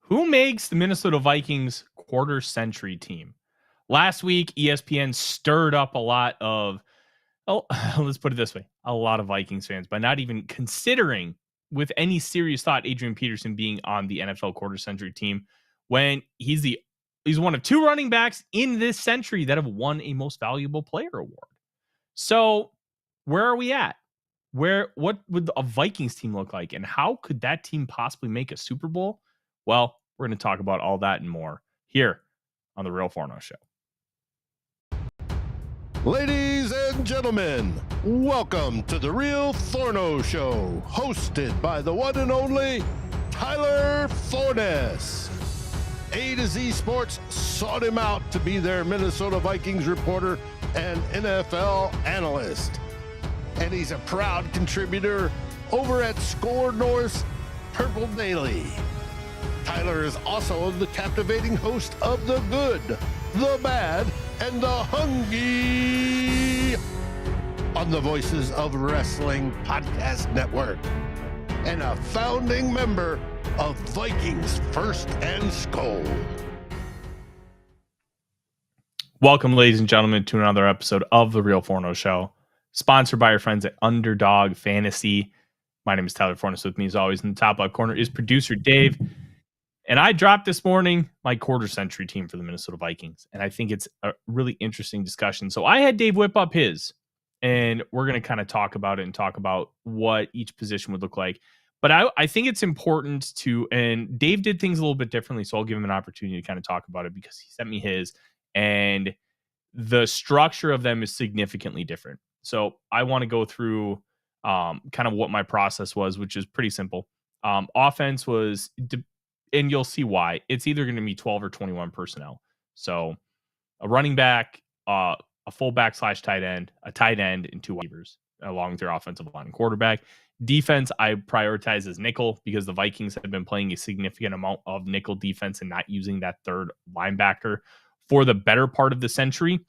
Who makes the Minnesota Vikings quarter century team? Last week, ESPN stirred up a lot of, let's put it this way, a lot of Vikings fans by not even considering with any serious thought Adrian Peterson being on the NFL quarter century team when he's one of two running backs in this century that have won a most valuable player award. So where are we at? What would a Vikings team look like? And how could that team possibly make a Super Bowl? Well, we're going to talk about all that and more here on the Real Forno Show. Ladies and gentlemen, welcome to the Real Forno Show, hosted by the one and only Tyler Forness. A to Z Sports sought him out to be their Minnesota Vikings reporter and NFL analyst. And he's a proud contributor over at SKOL North's Purple Daily. Tyler is also the captivating host of The Good, The Bad, and The Hungry on the Voices of Wrestling Podcast Network, and a founding member of Vikings First and SKOL. Welcome, ladies and gentlemen, to another episode of the Real Forno Show, sponsored by our friends at Underdog Fantasy. My name is Tyler Forness. With me, as always, in the top left corner is producer Dave. And I dropped this morning my quarter century team for the Minnesota Vikings. And I think it's a really interesting discussion. So I had Dave whip up his, and we're going to kind of talk about it and talk about what each position would look like. But I think it's important to, and Dave did things a little bit differently, so I'll give him an opportunity to kind of talk about it because he sent me his, and the structure of them is significantly different. So I want to go through kind of what my process was, which is pretty simple. Offense was, and you'll see why. It's either going to be 12 or 21 personnel. So a running back, a fullback / tight end, a tight end, and two wide receivers, along with your offensive line and quarterback. Defense, I prioritize as nickel because the Vikings have been playing a significant amount of nickel defense and not using that third linebacker for the better part of the century.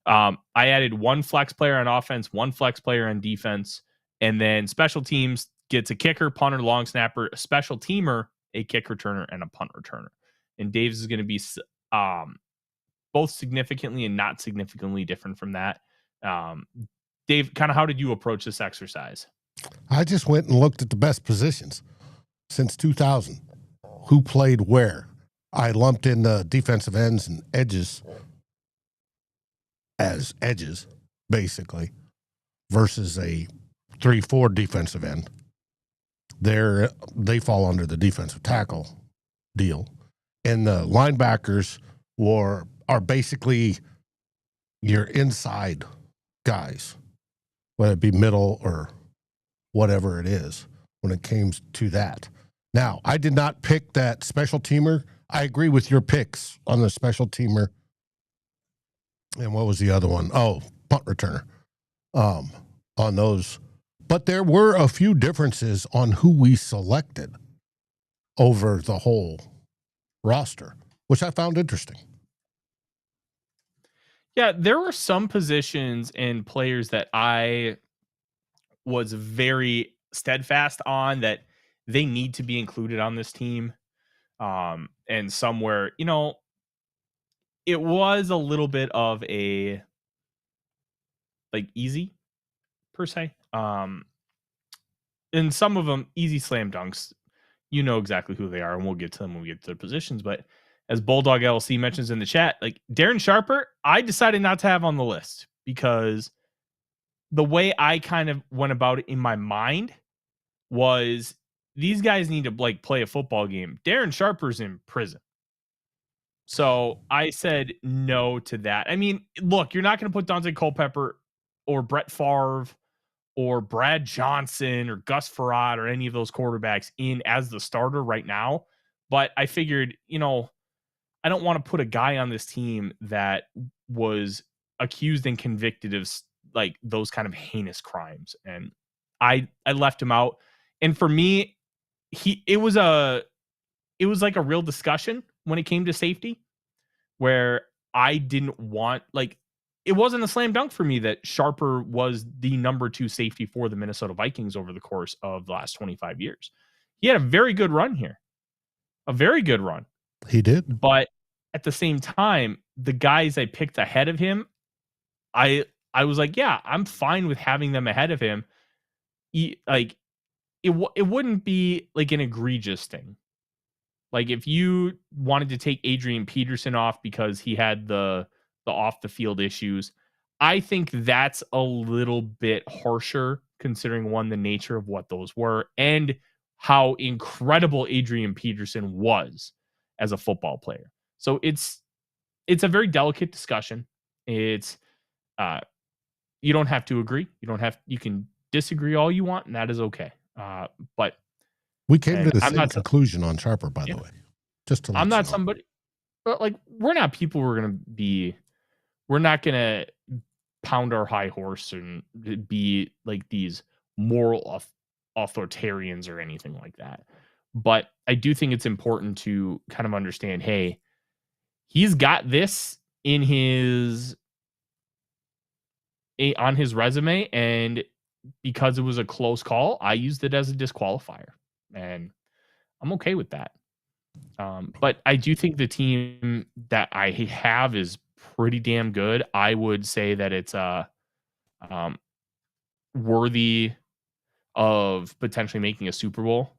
I added one flex player on offense, one flex player on defense, and then special teams gets a kicker, punter, long snapper, a special teamer, a kick returner, and a punt returner. And Dave's is going to be both significantly and not significantly different from that. Dave, kind of how did you approach this exercise? I just went and looked at the best positions since 2000. Who played where? I lumped in the defensive ends and edges as edges, basically, versus a 3-4 defensive end. They fall under the defensive tackle deal. And the linebackers are basically your inside guys, whether it be middle or whatever it is when it came to that. Now, I did not pick that special teamer. I agree with your picks on the special teamer. And what was the other one? Oh, punt returner on those. But there were a few differences on who we selected over the whole roster, which I found interesting. Yeah, there were some positions and players that I was very steadfast on that they need to be included on this team. And somewhere, it was a little bit of a easy per se. And some of them easy slam dunks, you know exactly who they are, and we'll get to them when we get to their positions. But as Bulldog LC mentions in the chat, Darren Sharper, I decided not to have on the list because the way I kind of went about it in my mind was these guys need to play a football game. Darren Sharper's in prison. So I said no to that. I mean, look, you're not going to put Daunte Culpepper or Brett Favre or Brad Johnson or Gus Frerotte or any of those quarterbacks in as the starter right now. But I figured, I don't want to put a guy on this team that was accused and convicted of those kind of heinous crimes. And I left him out. And for me, it was like a real discussion when it came to safety where I didn't want, it wasn't a slam dunk for me that Sharper was the number 2 safety for the Minnesota Vikings over the course of the last 25 years. He had a very good run here. a very good run. He did. But at the same time, the guys I picked ahead of him, I was like, yeah, I'm fine with having them ahead of him. Like it wouldn't be like an egregious thing. Like if you wanted to take Adrian Peterson off because he had the off the field issues, I think that's a little bit harsher considering one, the nature of what those were and how incredible Adrian Peterson was as a football player. So it's a very delicate discussion. It's you don't have to agree. You can disagree all you want, and that is okay. But we came to the same conclusion on Sharper, by the way. Just to let I'm you not know. somebody, but like we're not people we're not gonna pound our high horse and be like these moral authoritarians or anything like that. But I do think it's important to kind of understand, hey, he's got this in on his resume, and because it was a close call, I used it as a disqualifier, and I'm okay with that. But I do think the team that I have is pretty damn good. I would say that it's worthy of potentially making a Super Bowl.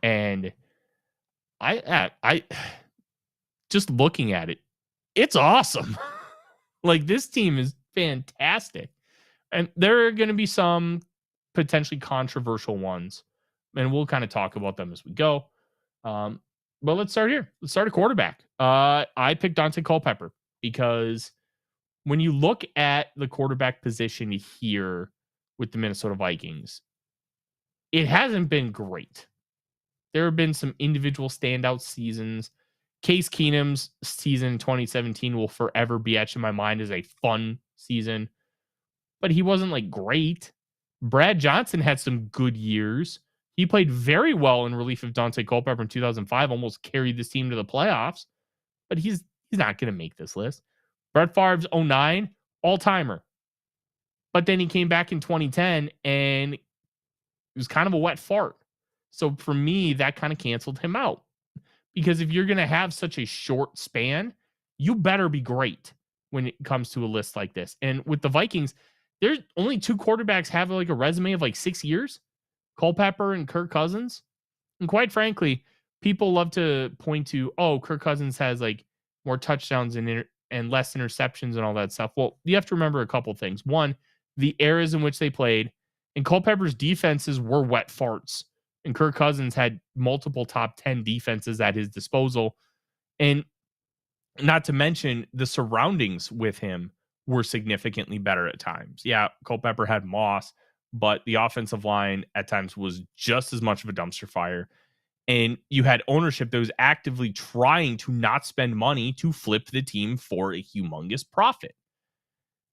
And I just looking at it, it's awesome. Like this team is fantastic. And there are going to be some potentially controversial ones, and we'll kind of talk about them as we go. But let's start here. Let's start a quarterback. I picked Daunte Culpepper because when you look at the quarterback position here with the Minnesota Vikings, it hasn't been great. There have been some individual standout seasons. Case Keenum's season in 2017 will forever be etched in my mind as a fun season, but he wasn't like great. Brad Johnson had some good years. He played very well in relief of Daunte Culpepper in 2005, almost carried this team to the playoffs, but he's not going to make this list. Brett Favre's 09, all-timer. But then he came back in 2010, and it was kind of a wet fart. So for me, that kind of canceled him out. Because if you're going to have such a short span, you better be great when it comes to a list like this. And with the Vikings, there's only two quarterbacks have like a resume of like 6 years, Culpepper and Kirk Cousins. And quite frankly, people love to point to, oh, Kirk Cousins has like more touchdowns and less interceptions and all that stuff. Well, you have to remember a couple things. One, the eras in which they played, and Culpepper's defenses were wet farts. And Kirk Cousins had multiple top 10 defenses at his disposal. And not to mention the surroundings with him were significantly better at times. Yeah, Culpepper had Moss, but the offensive line at times was just as much of a dumpster fire. And you had ownership that was actively trying to not spend money to flip the team for a humongous profit.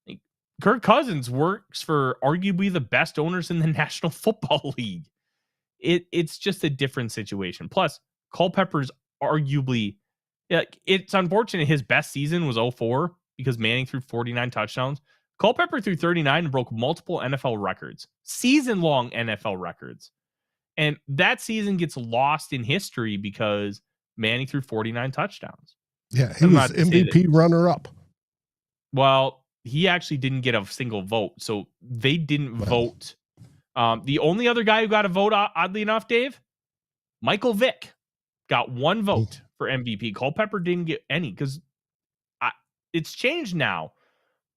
Like, Kirk Cousins works for arguably the best owners in the National Football League. It's just a different situation. Plus, Culpepper's arguably, it's unfortunate his best season was 04 because Manning threw 49 touchdowns. Culpepper threw 39 and broke multiple NFL records, season-long NFL records. And that season gets lost in history because Manning threw 49 touchdowns. Yeah, he was MVP runner-up. Well, he actually didn't get a single vote, so they didn't vote. The only other guy who got a vote, oddly enough, Dave, Michael Vick got one vote for MVP. Culpepper didn't get any because it's changed now.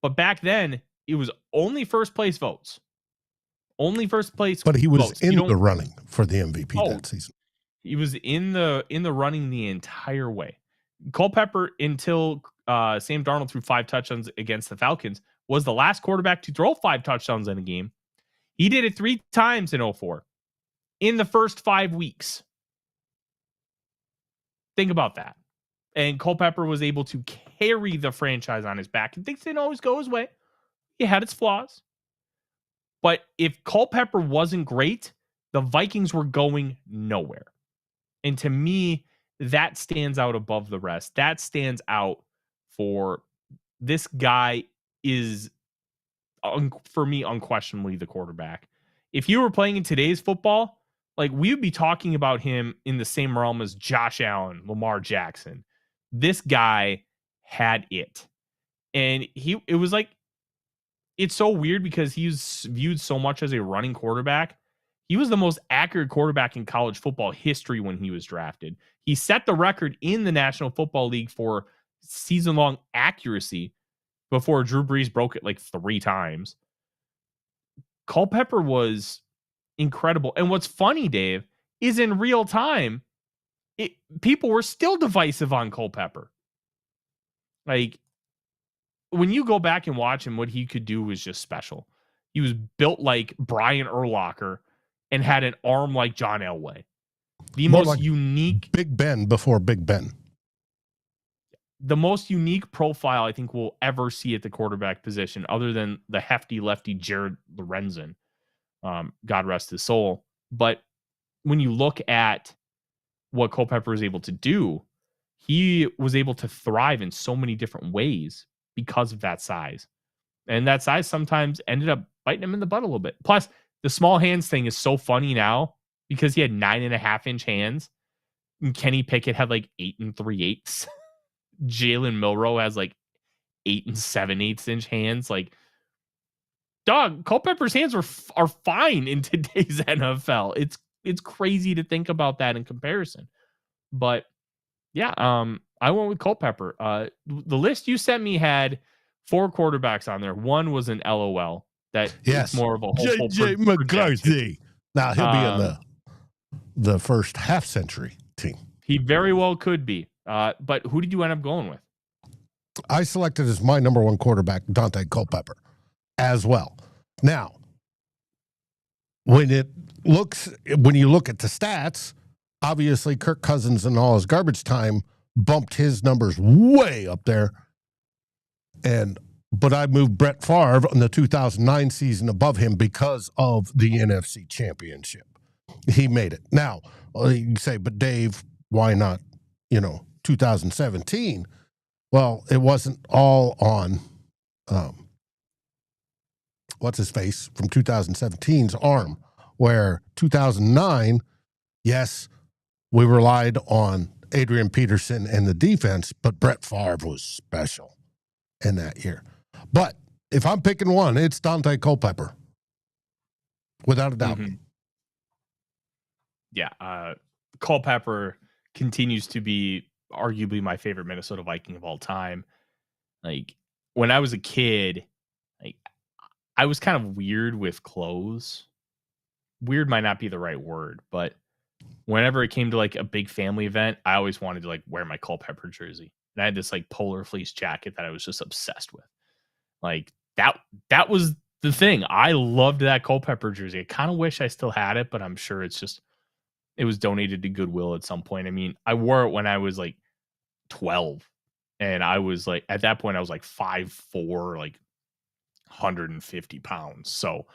But back then, it was only first place votes. Only first place But he was votes. in the running for the MVP that season. He was in the running the entire way. Culpepper, until Sam Darnold threw 5 touchdowns against the Falcons, was the last quarterback to throw 5 touchdowns in a game. He did it 3 times in 04 in the first 5 weeks. Think about that. And Culpepper was able to carry the franchise on his back. And things didn't always go his way. He had its flaws. But if Culpepper wasn't great, the Vikings were going nowhere. And to me, that stands out above the rest. That stands out for this guy is, for me, unquestionably the quarterback. If you were playing in today's football, Like, we would be talking about him in the same realm as Josh Allen, Lamar Jackson. This guy had it. And it was like, it's so weird because he's viewed so much as a running quarterback. He was the most accurate quarterback in college football history when he was drafted. He set the record in the National Football League for season-long accuracy before Drew Brees broke it like 3 times. Culpepper was incredible. And what's funny, Dave, is in real time, people were still divisive on Culpepper. Like, when you go back and watch him, what he could do was just special. He was built like Brian Urlacher and had an arm like John Elway. The More most like unique Big Ben before Big Ben. The most unique profile I think we'll ever see at the quarterback position, other than the hefty lefty Jared Lorenzen. God rest his soul. But when you look at what Culpepper is able to do, he was able to thrive in so many different ways because of that size. And that size sometimes ended up biting him in the butt a little bit. Plus, the small hands thing is so funny now because he had 9.5-inch hands. And Kenny Pickett had like 8 3/8. Jalen Milroe has like 8 7/8 inch hands. Like, dog, Culpepper's hands are fine in today's NFL. It's crazy to think about that in comparison. But yeah, I went with Culpepper. The list you sent me had 4 quarterbacks on there. One was an LOL. That Yes, is more of a hopeful JJ McCarthy. Now he'll be in the first half century team. He very well could be. But who did you end up going with? I selected as my number 1 quarterback, Daunte Culpepper, as well. Now, when you look at the stats, obviously Kirk Cousins and all his garbage time bumped his numbers way up there. But I moved Brett Favre in the 2009 season above him because of the NFC Championship. He made it. Now, you can say, but Dave, why not, 2017? Well, it wasn't all on what's his face from 2017's arm, where 2009, yes, we relied on Adrian Peterson and the defense, but Brett Favre was special in that year. But if I'm picking one, it's Daunte Culpepper, without a doubt. Mm-hmm. Yeah, Culpepper continues to be arguably my favorite Minnesota Viking of all time. Like, when I was a kid, like, I was kind of weird with clothes. Weird might not be the right word, but whenever it came to like a big family event, I always wanted to like wear my Culpepper jersey. And I had this like polar fleece jacket that I was just obsessed with. Like, that was the thing. I loved that Culpepper jersey. I kind of wish I still had it, but I'm sure it was donated to Goodwill at some point. I mean, I wore it when I was like 12, and I was like, at that point I was like 5'4", like 150 pounds. So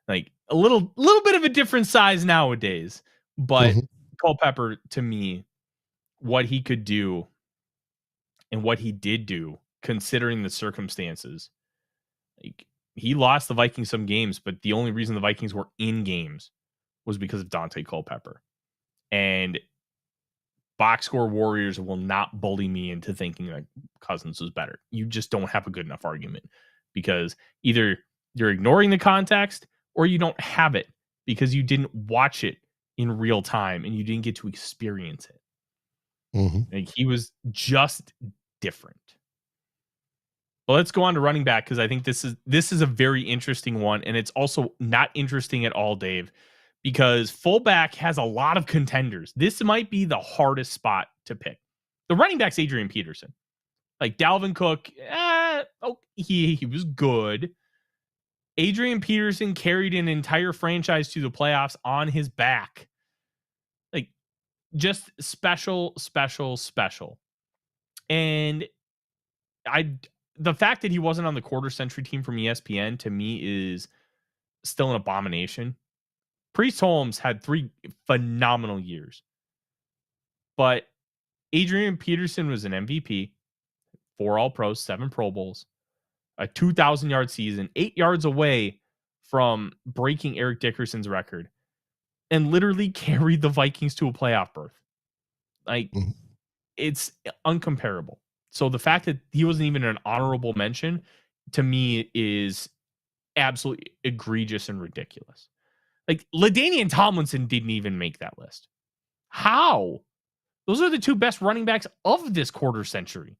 like a little bit of a different size nowadays, but Culpepper, to me, what he could do and what he did do, considering the circumstances, like, he lost the Vikings some games, but the only reason the Vikings were in games was because of Daunte Culpepper. And box score warriors will not bully me into thinking that Cousins was better. You just don't have a good enough argument, because either you're ignoring the context or you don't have it because you didn't watch it in real time and you didn't get to experience it. Like, he was just different. But let's go on to running back, because I think this is a very interesting one, and it's also not interesting at all, Dave, because fullback has a lot of contenders. This might be the hardest spot to pick. The running back's Adrian Peterson. Like, Dalvin Cook, he was good. Adrian Peterson carried an entire franchise to the playoffs on his back. Like, just special. And the fact that he wasn't on the quarter century team from ESPN, to me, is still an abomination. Priest Holmes had 3 phenomenal years, but Adrian Peterson was an MVP, 4 All-Pros, 7 Pro Bowls, a 2,000-yard season, 8 yards away from breaking Eric Dickerson's record. and literally carried the Vikings to a playoff berth. Like, it's uncomparable. So the fact that he wasn't even an honorable mention to me is absolutely egregious and ridiculous. Like, LaDainian Tomlinson didn't even make that list. How? Those are the two best running backs of this quarter century.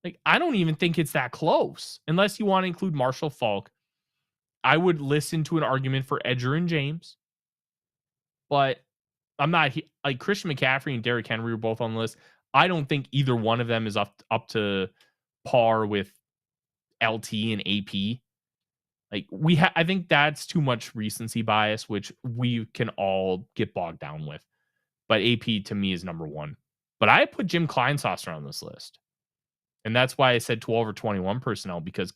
Like, I don't even think it's that close. Unless you want to include Marshall Faulk, I would listen to an argument for Edger and James. But I'm not like Christian McCaffrey and Derrick Henry are both on the list. I don't think either one of them is up to par with LT and AP. Like, I think that's too much recency bias, which we can all get bogged down with. But AP to me is number one. But I put Jim Kleinsasser on this list. And that's why I said 12 or 21 personnel, because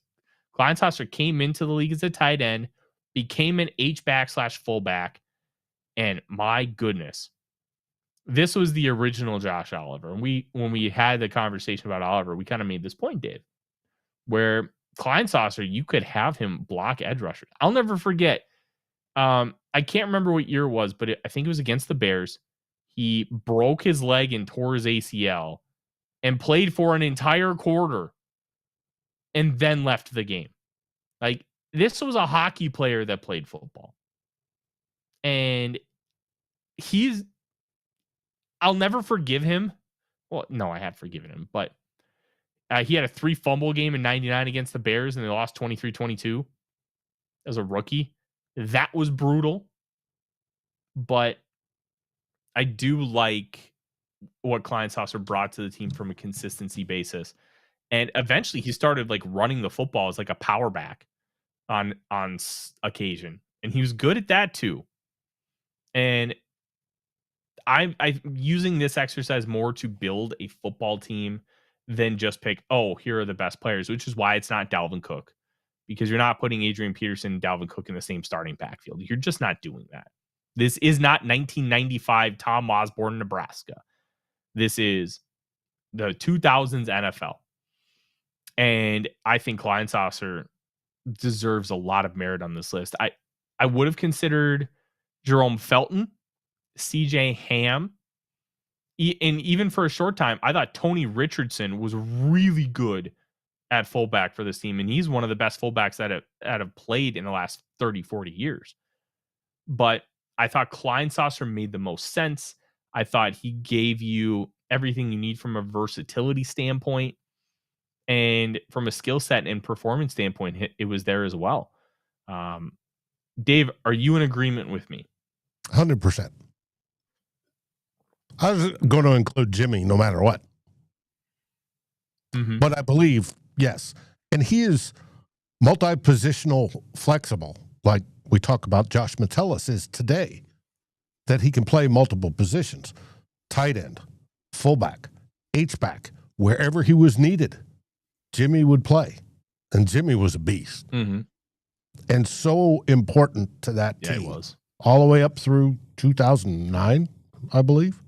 Kleinsasser came into the league as a tight end, became an H-back/fullback, and my goodness, this was the original Josh Oliver. And when we had the conversation about Oliver, we kind of made this point, Dave, where Kleinsasser, you could have him block edge rushers. I'll never forget. I can't remember what year it was, but I think it was against the Bears. He broke his leg and tore his ACL and played for an entire quarter and then left the game. Like, this was a hockey player that played football. And I'll never forgive him. Well, no, I have forgiven him, but he had a 3 fumble game in 99 against the Bears, and they lost 23-22 as a rookie. That was brutal. But I do like what Kleinsasser brought to the team from a consistency basis. And eventually he started like running the football as like a power back on occasion. And he was good at that too. And I'm using this exercise more to build a football team than just pick, here are the best players, which is why it's not Dalvin Cook, because you're not putting Adrian Peterson and Dalvin Cook in the same starting backfield. You're just not doing that. This is not 1995 Tom Osborne, Nebraska. This is the 2000s NFL. And I think Kleinsasser deserves a lot of merit on this list. I would have considered Jerome Felton, CJ Ham, and even for a short time, I thought Tony Richardson was really good at fullback for this team. And he's one of the best fullbacks that have played in the last 30, 40 years. But I thought Kleinsasser made the most sense. I thought he gave you everything you need from a versatility standpoint. And from a skill set and performance standpoint, it was there as well. Dave, are you in agreement with me? 100%. I was going to include Jimmy no matter what. Mm-hmm. But I believe, yes. And he is multi-positional flexible, like we talk about Josh Metellus is today, that he can play multiple positions. Tight end, fullback, H-back, wherever he was needed, Jimmy would play. And Jimmy was a beast. Mm-hmm. And so important to that team. Yeah, it was. All the way up through 2009, I believe.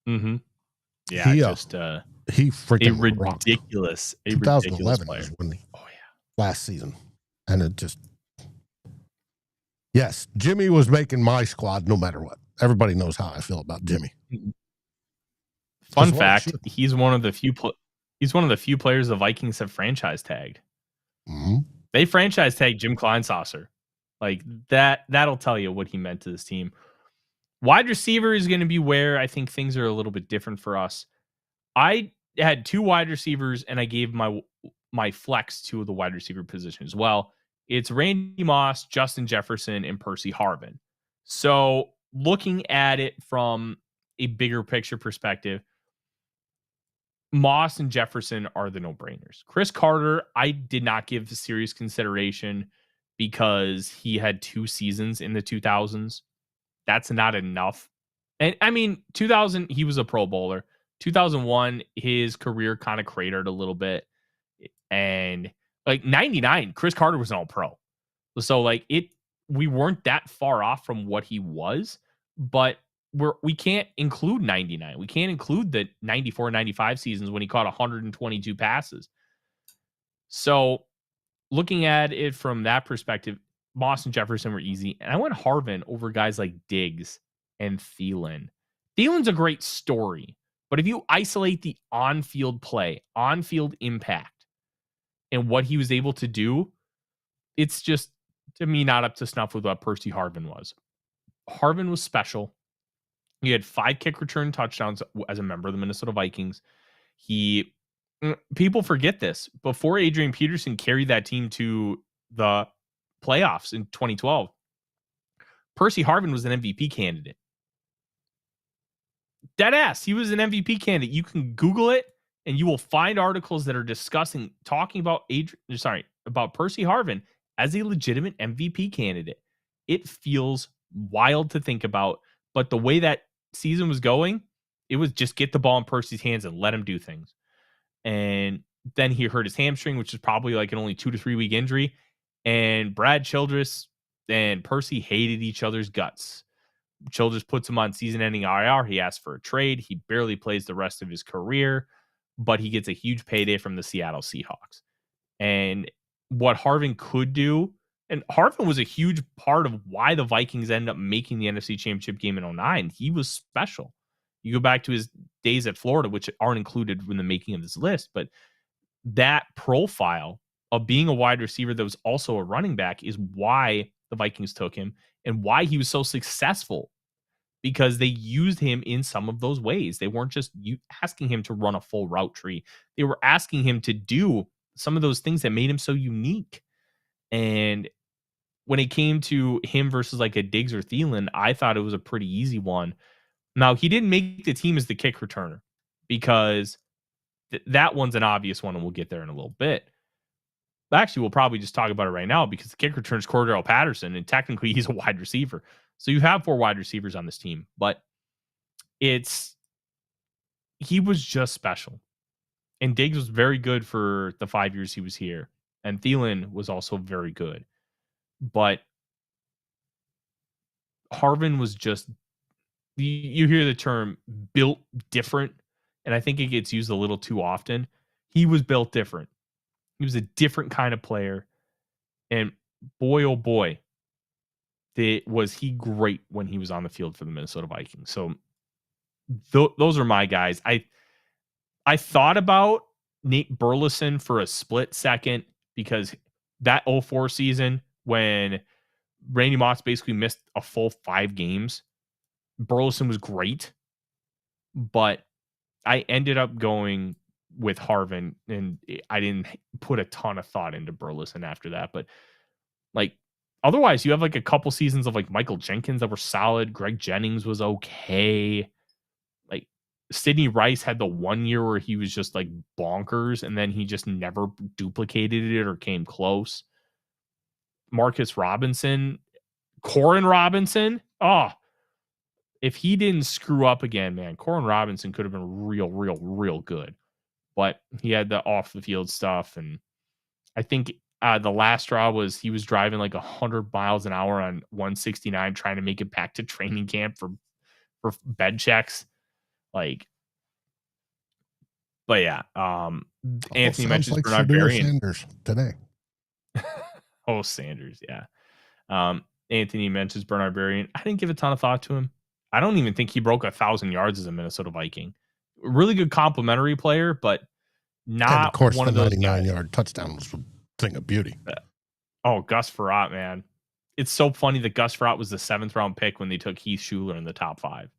Mm-hmm. Yeah, he freaking ridiculous. A 2011 player. Was when last season. And it just, yes, Jimmy was making my squad no matter what. Everybody knows how I feel about Jimmy. Fun fact: he's one of the few players the Vikings have franchise tagged. Mm-hmm. They franchise tagged Jim Kleinsasser. Like that. That'll tell you what he meant to this team. Wide receiver is going to be where I think things are a little bit different for us. I had 2 wide receivers, and I gave my flex to the wide receiver position as well. It's Randy Moss, Justin Jefferson, and Percy Harvin. So looking at it from a bigger picture perspective, Moss and Jefferson are the no-brainers. Chris Carter, I did not give serious consideration because he had 2 seasons in the 2000s. That's not enough. And I mean, 2000, he was a Pro Bowler. 2001, his career kind of cratered a little bit. And like 99, Chris Carter was an All-Pro. So like we weren't that far off from what he was, but we can't include 99. We can't include the 94, 95 seasons when he caught 122 passes. So looking at it from that perspective, Moss and Jefferson were easy. And I went Harvin over guys like Diggs and Thielen. Thielen's a great story. But if you isolate the on-field play, on-field impact, and what he was able to do, it's just, to me, not up to snuff with what Percy Harvin was. Harvin was special. He had 5 kick return touchdowns as a member of the Minnesota Vikings. People forget this. Before Adrian Peterson carried that team to the playoffs in 2012, Percy Harvin was an MVP candidate. Dead ass. He was an MVP candidate. You can Google it and you will find articles that are talking about Percy Harvin as a legitimate MVP candidate. It feels wild to think about, but the way that season was going, it was just get the ball in Percy's hands and let him do things. And then he hurt his hamstring, which is probably like an only 2 to 3 week injury. And Brad Childress and Percy hated each other's guts. Childress puts him on season-ending IR. He asks for a trade. He barely plays the rest of his career, but he gets a huge payday from the Seattle Seahawks. And what Harvin could do, and Harvin was a huge part of why the Vikings ended up making the NFC Championship game in 2009. He was special. You go back to his days at Florida, which aren't included in the making of this list, but that profile of being a wide receiver that was also a running back is why the Vikings took him and why he was so successful, because they used him in some of those ways. They weren't just asking him to run a full route tree. They were asking him to do some of those things that made him so unique. And when it came to him versus like a Diggs or Thielen, I thought it was a pretty easy one. Now, he didn't make the team as the kick returner because that one's an obvious one, and we'll get there in a little bit. Actually, we'll probably just talk about it right now because the kick return is Cordero Patterson, and technically he's a wide receiver. So you have 4 wide receivers on this team, but he was just special. And Diggs was very good for the 5 years he was here. And Thielen was also very good. But Harvin was just, you hear the term built different, and I think it gets used a little too often. He was built different. He was a different kind of player. And boy, oh boy, was he great when he was on the field for the Minnesota Vikings. So those are my guys. I thought about Nate Burleson for a split second because that 2004 season when Randy Moss basically missed a full 5 games, Burleson was great, but I ended up going with Harvin, and I didn't put a ton of thought into Burleson after that. But like, otherwise, you have like a couple seasons of like Michael Jenkins that were solid. Greg Jennings was okay. Like Sidney Rice had the 1 year where he was just like bonkers, and then he just never duplicated it or came close. Marcus Robinson, Corin Robinson. Oh, if he didn't screw up again, man, Corin Robinson could have been real good. But he had the off the field stuff. And I think the last straw was he was driving like 100 miles an hour on 169, trying to make it back to training camp for bed checks. Like, but yeah, Anthony mentions like Bernard Berry. Sanders today. Oh, Sanders. Yeah. Anthony mentions Bernard Berry. I didn't give a ton of thought to him. I don't even think he broke 1,000 yards as a Minnesota Viking. Really good complimentary player, but not and of course one the of those 99-yard touchdown was a thing of beauty. Oh, Gus Frerotte, man. It's so funny that Gus Frerotte was the 7th round pick when they took Heath Schuler in the top 5.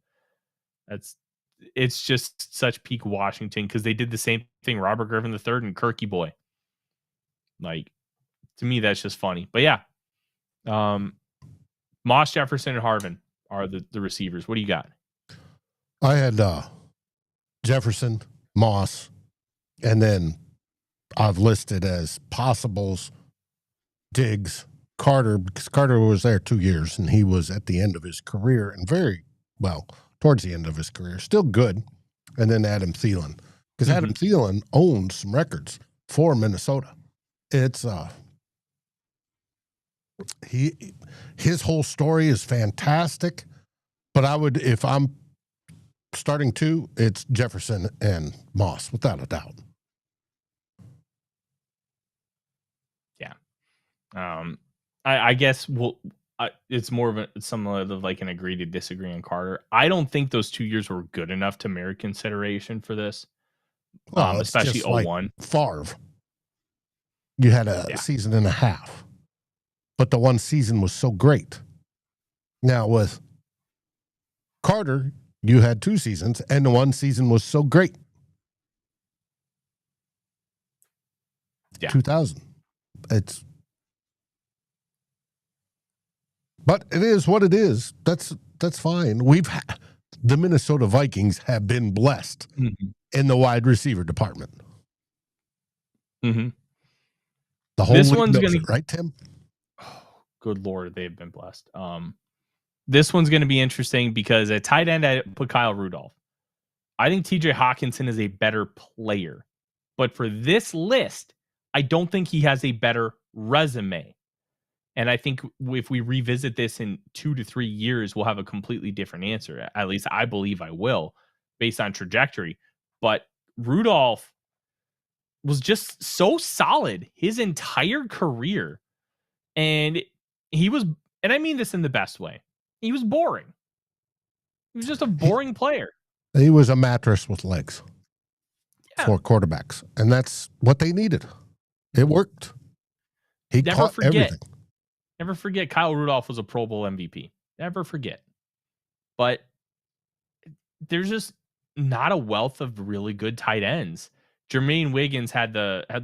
It's just such peak Washington because they did the same thing. Robert Griffin III and Kirky Boy. Like, to me, that's just funny. But yeah, Moss, Jefferson, and Harvin are the receivers. What do you got? I had Jefferson, Moss, and then I've listed as possibles Diggs, Carter, because Carter was there 2 years, and he was at the end of his career and very well towards the end of his career, still good. And then Adam Thielen, because Adam Thielen owns some records for Minnesota. It's his whole story is fantastic, but I would, if I'm starting 2, it's Jefferson and Moss without a doubt. I guess it's more of somewhat of like an agree to disagree on Carter. I don't think those 2 years were good enough to merit consideration for this, Well, it's especially just like 01. Favre. You had a Yeah. season and a half, but the one season was so great. Now with Carter, you had 2 seasons, and the one season was so great. Yeah. 2000. But it is what it is. That's fine. The Minnesota Vikings have been blessed in the wide receiver department. Mm-hmm. The whole league knows it, right, Tim? Oh, good Lord, they've been blessed. This one's going to be interesting because at tight end, I put Kyle Rudolph. I think TJ Hockenson is a better player. But for this list, I don't think he has a better resume. And I think if we revisit this in 2 to 3 years, we'll have a completely different answer. At least I believe I will, based on trajectory. But Rudolph was just so solid his entire career. And he was, and I mean this in the best way, he was boring. He was just a boring player. He was a mattress with legs for quarterbacks. And that's what they needed. It worked. He caught everything. Never forget Kyle Rudolph was a Pro Bowl MVP. Never forget. But there's just not a wealth of really good tight ends. Jermaine Wiggins had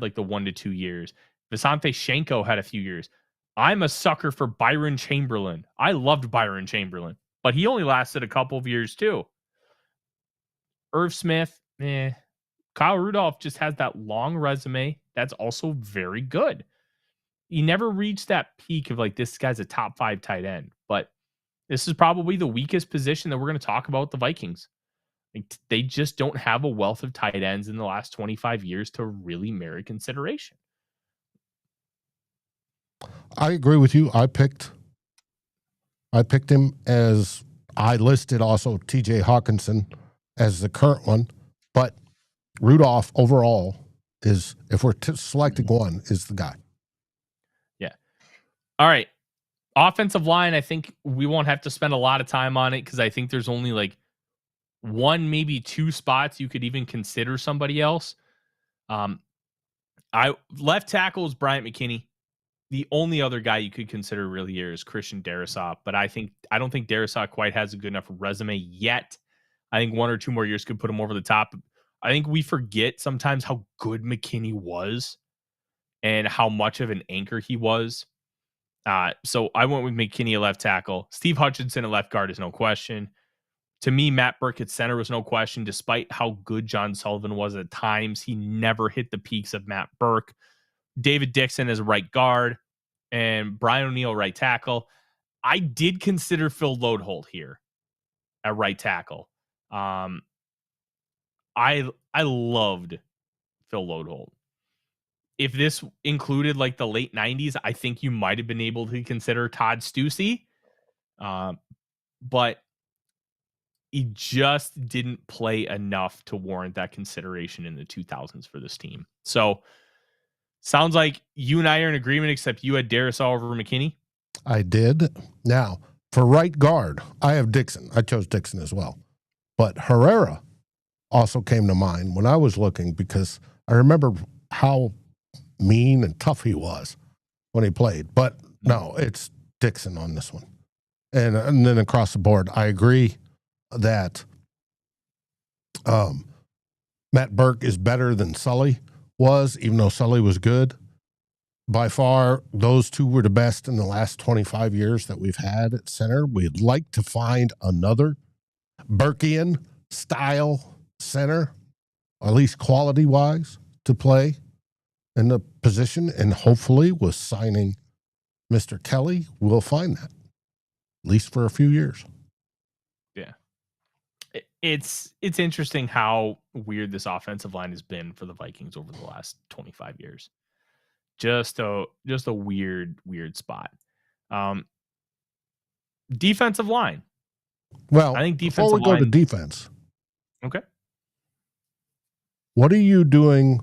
like the 1 to 2 years. Visanthe Shenko had a few years. I'm a sucker for Byron Chamberlain. I loved Byron Chamberlain, but he only lasted a couple of years too. Irv Smith, Kyle Rudolph just has that long resume that's also very good. He never reached that peak of like, this guy's a top 5 tight end, but this is probably the weakest position that we're going to talk about the Vikings. Like, they just don't have a wealth of tight ends in the last 25 years to really merit consideration. I agree with you. I picked him as I listed also TJ Hockenson as the current one, but Rudolph overall is, if we're selecting one, is the guy. Yeah. All right. Offensive line, I think we won't have to spend a lot of time on it because I think there's only like 1, maybe 2 spots you could even consider somebody else. Left tackle is Bryant McKinney. The only other guy you could consider really here is Christian Darrisaw, but I don't think Darrisaw quite has a good enough resume yet. I think 1 or 2 more years could put him over the top. I think we forget sometimes how good McKinney was and how much of an anchor he was. So I went with McKinney at left tackle. Steve Hutchinson at left guard is no question. To me, Matt Burke at center was no question. Despite how good John Sullivan was at times, he never hit the peaks of Matt Burke. David Dixon as right guard and Brian O'Neill right tackle. I did consider Phil Loadholt here at right tackle. I loved Phil Loadholt. If this included like the late 90s, I think you might have been able to consider Todd Stussy. But he just didn't play enough to warrant that consideration in the 2000s for this team. So sounds like you and I are in agreement, except you had Darrisaw over McKinney. I did. Now, for right guard, I have Dixon. I chose Dixon as well. But Herrera also came to mind when I was looking because I remember how mean and tough he was when he played. But no, it's Dixon on this one. And then across the board, I agree that Matt Burke is better than Sully was, even though Sully was good. By far, those two were the best in the last 25 years that we've had at center. We'd like to find another Burkean style center, at least quality-wise, to play in the position. And hopefully with signing Mr. Kelly, we'll find that, at least for a few years. Yeah. It's interesting how weird this offensive line has been for the Vikings over the last 25 years. Just a weird spot. Defensive line. Well, I think before we go to defense. Okay. What are you doing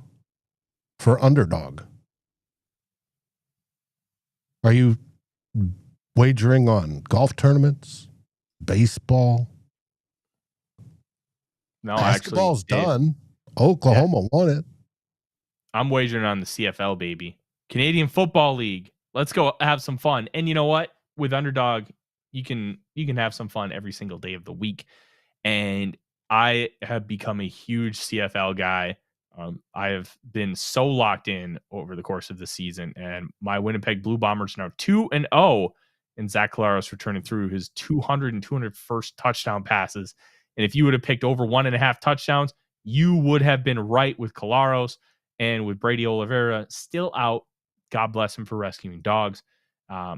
for underdog? Are you wagering on golf tournaments, No, basketball's actually, done. Oklahoma won it. I'm wagering on the CFL, baby. Canadian Football League. Let's go have some fun. And you know what? With Underdog, you can have some fun every single day of the week. And I have become a huge CFL guy. I have been so locked in over the course of the season, and my Winnipeg Blue Bombers are now 2-0. And Zach Collaros returning through his 200 and 201st touchdown passes. And if you would have picked over 1.5 touchdowns, you would have been right with Collaros. And with Brady Oliveira still out, God bless him for rescuing dogs.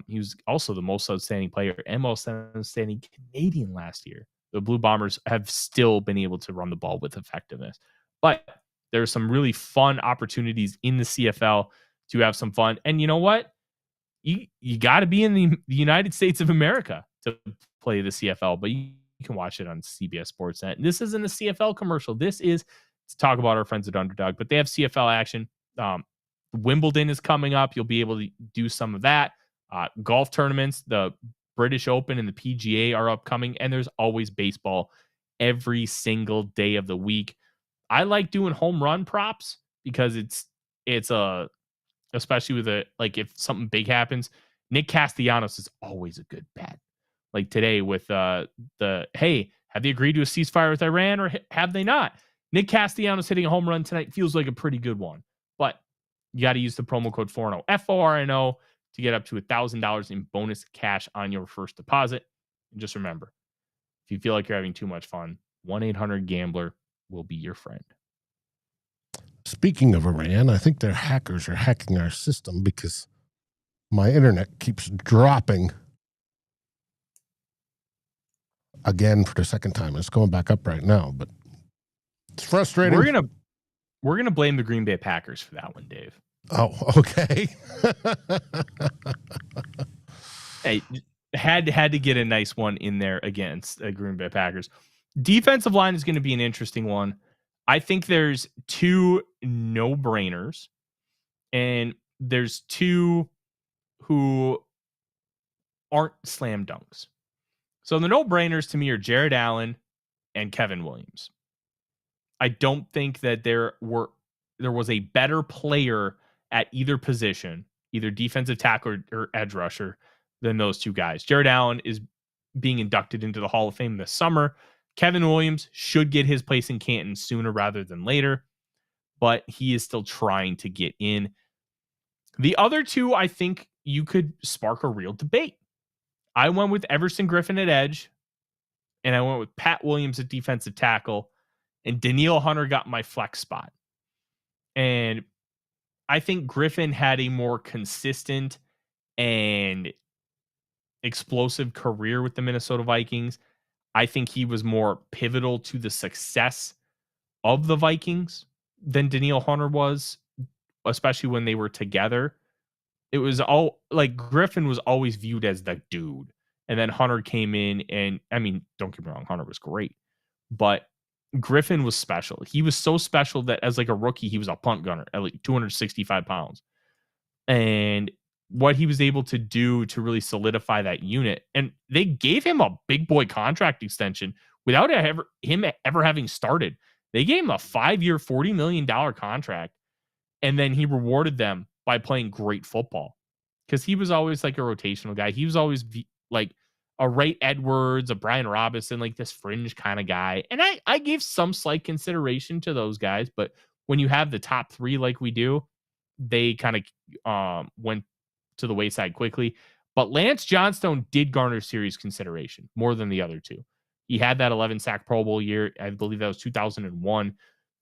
He was also the most outstanding player and most outstanding Canadian last year. The Blue Bombers have still been able to run the ball with effectiveness. But there are some really fun opportunities in the CFL to have some fun. And you know what? You got to be in the United States of America to play the CFL, but you can watch it on CBS Sportsnet. And this isn't a CFL commercial. This is to talk about our friends at Underdog, but they have CFL action. Wimbledon is coming up. You'll be able to do some of that. Golf tournaments, the British Open and the PGA are upcoming, and there's always baseball every single day of the week. I like doing home run props because it's especially with if something big happens, Nick Castellanos is always a good bet. Like today with have they agreed to a ceasefire with Iran or have they not? Nick Castellanos hitting a home run tonight feels like a pretty good one, but you got to use the promo code FORNO, FORNO, to get up to $1,000 in bonus cash on your first deposit. And just remember, if you feel like you're having too much fun, 1-800-GAMBLER will be your friend. Speaking of Iran, I think their hackers are hacking our system because my internet keeps dropping again for the second time. It's going back up right now, but it's frustrating. We're gonna blame the Green Bay Packers for that one, Dave. Oh, okay. Hey, had to get a nice one in there against the Green Bay Packers. Defensive line is going to be an interesting one. I think there's two no-brainers, and there's two who aren't slam dunks. So the no-brainers to me are Jared Allen and Kevin Williams. I don't think that there was a better player at either position, either defensive tackle or edge rusher, than those two guys. Jared Allen is being inducted into the Hall of Fame this summer. Kevin Williams should get his place in Canton sooner rather than later, but he is still trying to get in. The other two, I think you could spark a real debate. I went with Everson Griffin at edge, and I went with Pat Williams at defensive tackle, and Danielle Hunter got my flex spot. And I think Griffin had a more consistent and explosive career with the Minnesota Vikings. I think he was more pivotal to the success of the Vikings than Danielle Hunter was, especially when they were together. It was all like Griffin was always viewed as the dude. And then Hunter came in and, I mean, don't get me wrong, Hunter was great, but Griffin was special. He was so special that as like a rookie, he was a punt gunner at like 265 pounds. And what he was able to do to really solidify that unit. And they gave him a big boy contract extension without him ever having started. They gave him a 5-year, $40 million contract. And then he rewarded them by playing great football because he was always like a rotational guy. He was always like a Ray Edwards, a Brian Robinson, like this fringe kind of guy. And I gave some slight consideration to those guys, but when you have the top three like we do, they kind of went to the wayside quickly. But Lance Johnstone did garner serious consideration more than the other two. He had that 11 sack Pro Bowl year. I believe that was 2001.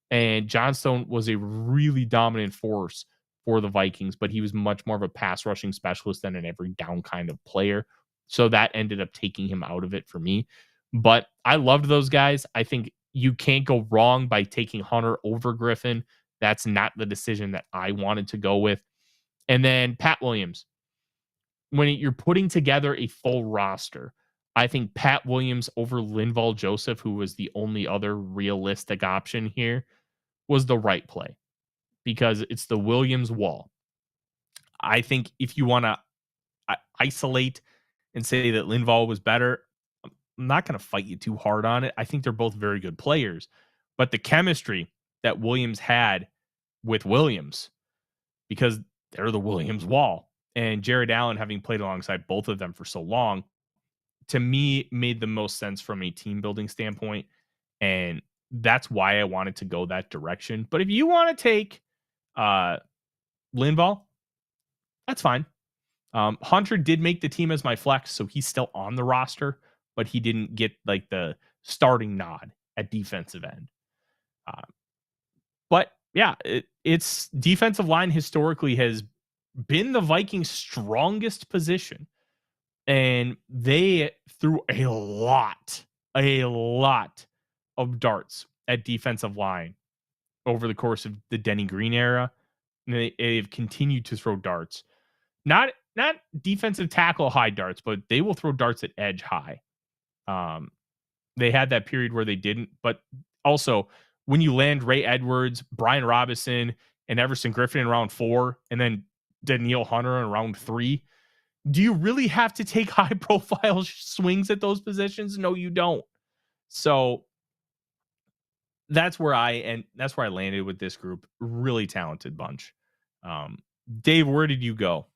And Johnstone was a really dominant force for the Vikings, but he was much more of a pass rushing specialist than an every down kind of player. So that ended up taking him out of it for me. But I loved those guys. I think you can't go wrong by taking Hunter over Griffin. That's not the decision that I wanted to go with. And then Pat Williams. When you're putting together a full roster, I think Pat Williams over Linval Joseph, who was the only other realistic option here, was the right play because it's the Williams wall. I think if you want to isolate and say that Linval was better, I'm not going to fight you too hard on it. I think they're both very good players, but the chemistry that Williams had with Williams, because they're the Williams wall, and Jared Allen having played alongside both of them for so long, to me made the most sense from a team building standpoint. And that's why I wanted to go that direction. But if you want to take Linval, that's fine. Hunter did make the team as my flex, so he's still on the roster, but he didn't get like the starting nod at defensive end. But yeah, it's defensive line historically has been the Vikings' strongest position, and they threw a lot of darts at defensive line over the course of the Denny Green era. And they've continued to throw darts. Not defensive tackle high darts, but they will throw darts at edge high. They had that period where they didn't, but also when you land Ray Edwards, Brian Robinson, and Everson Griffin in round 4, and then Danielle Hunter in round 3, do you really have to take high profile swings at those positions? No, you don't. So that's where I landed with this group. Really talented bunch. Dave, where did you go?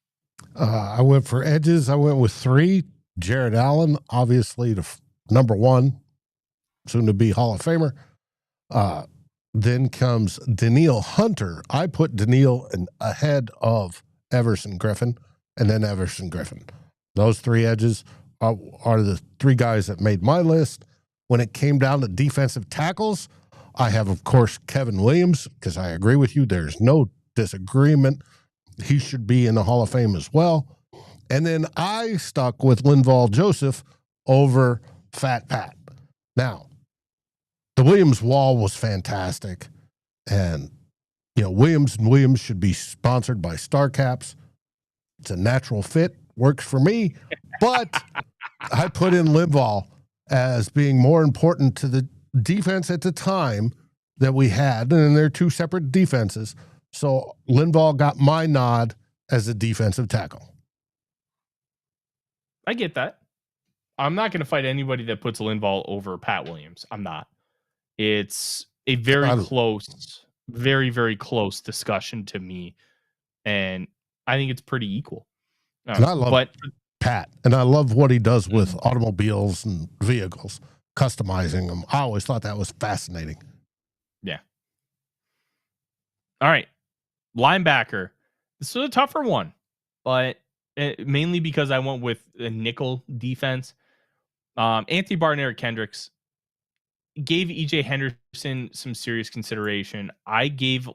I went for edges. I went with 3. Jared Allen, obviously the number 1, soon to be Hall of Famer. Then comes Danielle Hunter. I put Danielle ahead of Everson Griffin, and then Everson Griffin. Those 3 edges are the 3 guys that made my list. When it came down to defensive tackles, I have, of course, Kevin Williams, because I agree with you. There's no disagreement. He should be in the Hall of Fame as well. And then I stuck with Linval Joseph over Fat Pat. Now, the Williams wall was fantastic. And, Williams should be sponsored by StarCaps. It's a natural fit. Works for me. But I put in Linval as being more important to the defense at the time that we had. And they're 2 separate defenses. So Linval got my nod as a defensive tackle. I get that. I'm not going to fight anybody that puts Linval over Pat Williams. I'm not. It's a very very, very close discussion to me. And I think it's pretty equal. And I love Pat. And I love what he does with automobiles and vehicles, customizing them. I always thought that was fascinating. Yeah. All right. Linebacker. This was a tougher one, but mainly because I went with a nickel defense. Anthony Barr and Eric Kendricks gave EJ Henderson some serious consideration. I gave,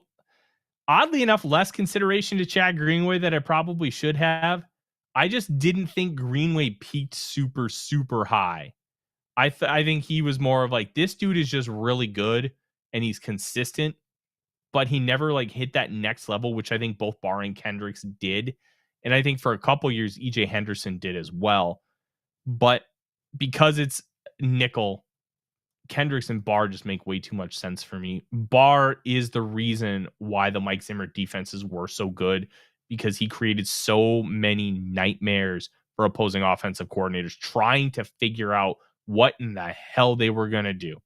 oddly enough, less consideration to Chad Greenway that I probably should have. I just didn't think Greenway peaked super, super high. I think he was more of like, this dude is just really good and he's consistent, but he never hit that next level, which I think both Barr and Kendricks did. And I think for a couple years, EJ Henderson did as well. But because it's nickel, Kendricks and Barr just make way too much sense for me. Barr is the reason why the Mike Zimmer defenses were so good, because he created so many nightmares for opposing offensive coordinators trying to figure out what in the hell they were going to do.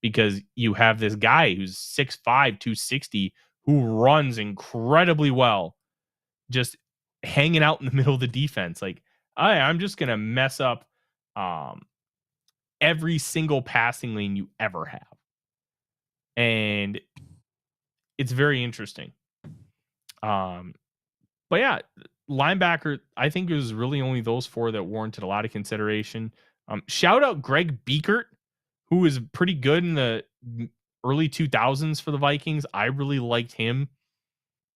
Because you have this guy who's 6'5", 260, who runs incredibly well, just hanging out in the middle of the defense. I'm just going to mess up every single passing lane you ever have. And it's very interesting. But yeah, linebacker, I think it was really only those 4 that warranted a lot of consideration. Shout out Greg Biekert, who was pretty good in the early 2000s for the Vikings. I really liked him.